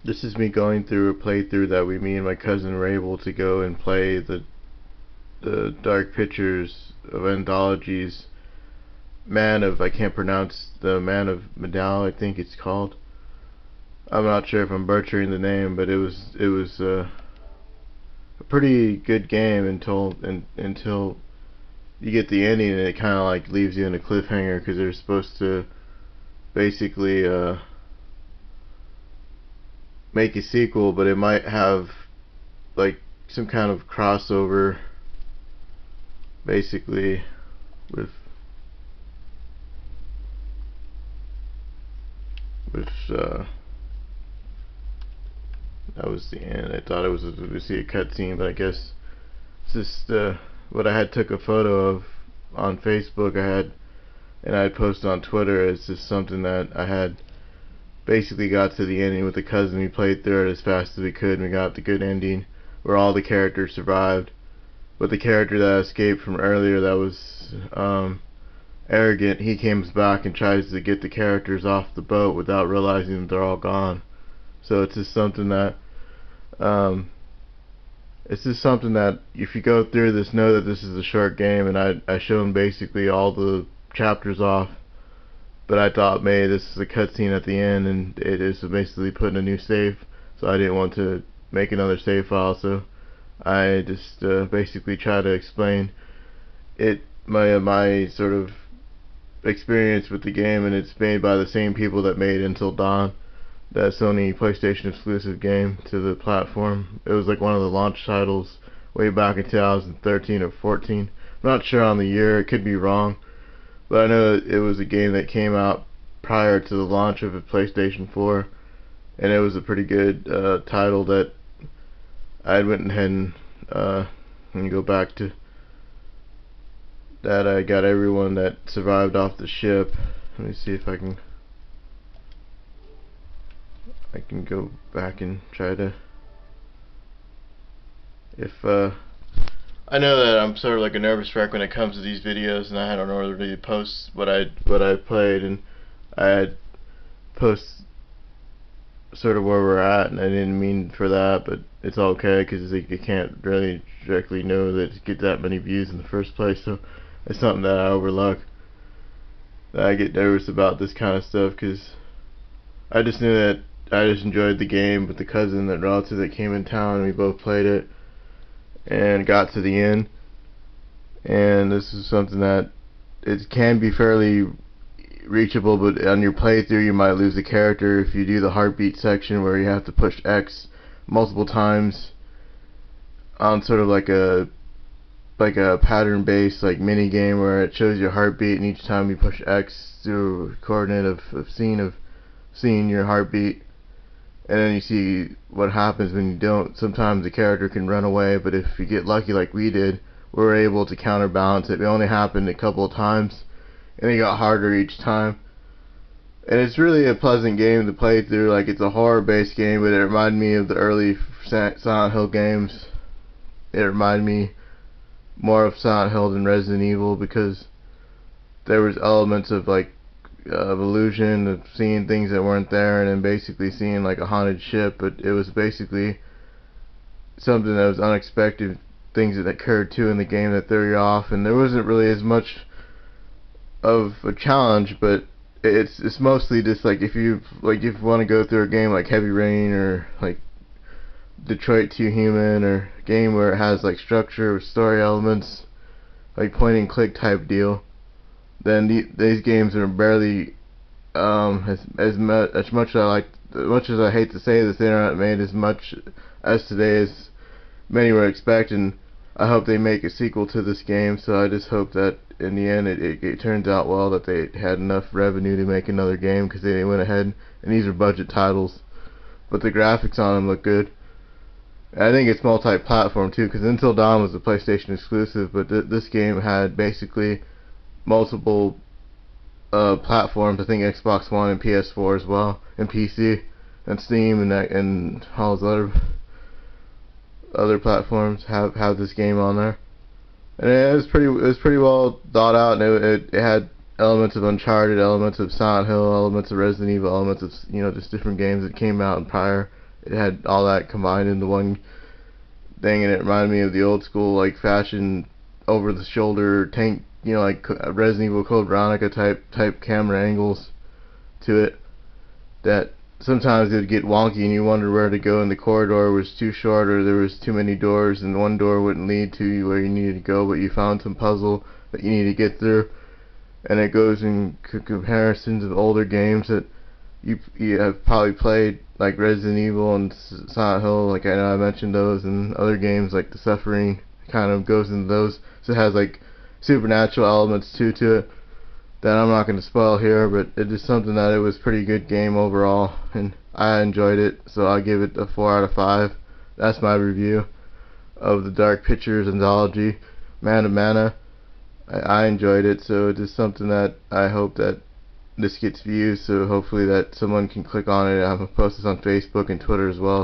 This is me going through a playthrough that me and my cousin were able to go and play the Dark Pictures of Anthology's I can't pronounce the Man of Medan, I think it's called. I'm not sure if I'm butchering the name, but it was a pretty good game until you get the ending, and it kind of like leaves you in a cliffhanger because they're supposed to basically make a sequel, but it might have like some kind of crossover basically with with that was the end. I thought it was to see a cutscene, but I guess it's just what I had took a photo of on Facebook. I had posted on Twitter. It's just something that I had basically got to the ending with a cousin. We played through it as fast as we could, and we got the good ending where all the characters survived. But the character that escaped from earlier, that was arrogant, he comes back and tries to get the characters off the boat without realizing that they're all gone. So it's just something that um, if you go through this, know that this is a short game, and I shown basically all the chapters off. But I thought maybe this is a cutscene at the end, and it is basically putting a new save. So I didn't want to make another save file, so I just basically try to explain my sort of experience with the game, and it's made by the same people that made Until Dawn, that Sony PlayStation exclusive game to the platform. It was like one of the launch titles way back in 2013 or 14. I'm not sure on the year, it could be wrong, but I know it was a game that came out prior to the launch of the PlayStation 4, and it was a pretty good title that I went ahead and go back to that. I got everyone that survived off the ship. Let me see if I can go back and try to, if I know that I'm sort of like a nervous wreck when it comes to these videos, and I don't know whether to post what I played, and I had post sort of where we're at, and I didn't mean for that, but it's okay because you can't really directly know that it get that many views in the first place. So it's something that I overlook. That I get nervous about this kind of stuff because I just knew that I just enjoyed the game with the cousin and relative that came in town, and we both played it and got to the end. And this is something that it can be fairly reachable, but on your playthrough you might lose a character if you do the heartbeat section where you have to push X multiple times on sort of like a pattern based like mini game where it shows your heartbeat, and each time you push X through a coordinate of seeing your heartbeat, and then you see what happens when you don't. Sometimes the character can run away, but if you get lucky like we did, we were able to counterbalance it. It only happened a couple of times, and it got harder each time. And it's really a pleasant game to play through. Like, it's a horror-based game, but it reminded me of the early Silent Hill games. It reminded me more of Silent Hill than Resident Evil because there was elements of like of illusion, of seeing things that weren't there, and then basically seeing like a haunted ship. But it was basically something that was unexpected, things that occurred too in the game that threw you off, and there wasn't really as much of a challenge, but it's mostly just like if you want to go through a game like Heavy Rain or like Detroit 2 Human, or a game where it has like structure with story elements, like point and click type deal, then these games are barely as much as I hate to say this, the internet made as much as today as many were expecting. I hope they make a sequel to this game, so I just hope that in the end it turns out well, that they had enough revenue to make another game, because they went ahead, and these are budget titles, but the graphics on them look good. And I think it's multi-platform too, because Until Dawn was a PlayStation exclusive, but this game had basically multiple platforms. I think Xbox One and PS4 as well, and PC, and Steam, and all those other platforms have this game on there. And it was pretty well thought out, and it had elements of Uncharted, elements of Silent Hill, elements of Resident Evil, elements of just different games that came out in prior it had all that combined into one thing, and it reminded me of the old school like fashion over the shoulder tank, you know, like Resident Evil Code Veronica type camera angles to it, that sometimes it would get wonky and you wonder where to go, and the corridor was too short or there was too many doors and one door wouldn't lead to you where you needed to go, but you found some puzzle that you need to get through. And it goes in comparison to the older games that you have probably played, like Resident Evil and Silent Hill, like I know I mentioned those, and other games like The Suffering kind of goes into those. So it has like supernatural elements too to it that I'm not going to spoil here, but it is something that it was a pretty good game overall, and I enjoyed it, so I'll give it a 4 out of 5. That's my review of the Dark Pictures Anthology, Man of Mana. I enjoyed it, so it is something that I hope that this gets views, so hopefully that someone can click on it. I'm going to post this on Facebook and Twitter as well.